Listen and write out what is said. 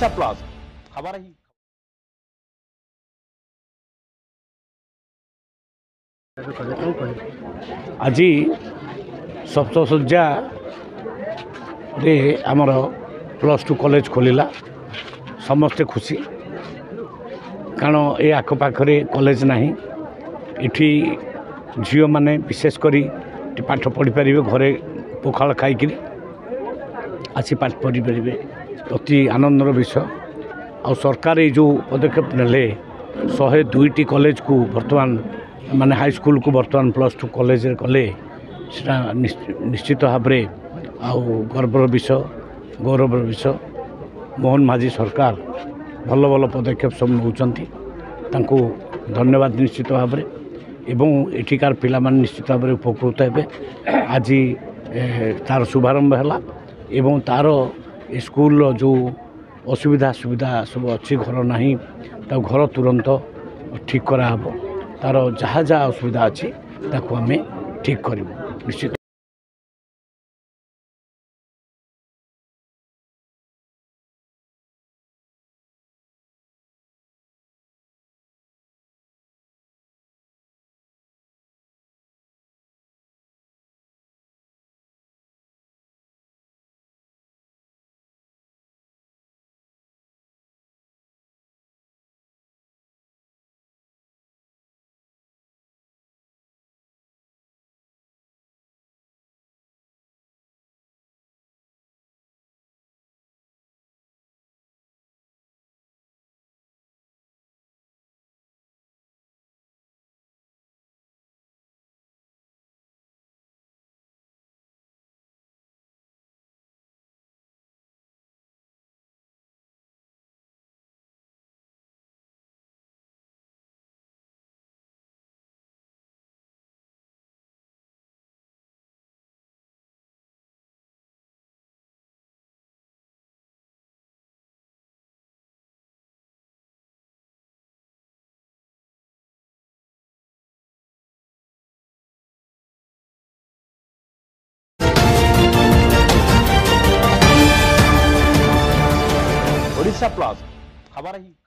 Odisha plus खबर ही आज सप्तशଯ୍या रे आमर +2 कॉलेज खोलिला समस्ते खुशी कारण ये आखपाखे कॉलेज ना इठी झील मैंने विशेषकर पाठ पढ़ी पारे घरे पखाड़ खाई आसी पाठ पढ़ी पारे अति आनंदर विषय आ सरकार ये जो पदक्षेप नेले 102टी कॉलेज को बर्तमान माने हाई स्कूल को बर्तमान +2 कॉलेज कले निश्चित भाव में गर्वर विषय गौरव विषय मोहन माझी सरकार भल भल पदक्षेप सब नौकरी धन्यवाद निश्चित भाव में एवं एठिकार पिला माने निश्चित भाव में उपकृत हे आज तार शुभारंभ है एवं तार स्कूल जो असुविधा सुविधा सब अच्छी घर ना तो घर तुरंत ठीक कराब तार जहाँ जहाँ असुविधा अच्छी ताकू आम ठीक करूँ निश्चित। ओडिशा प्लस खबर ही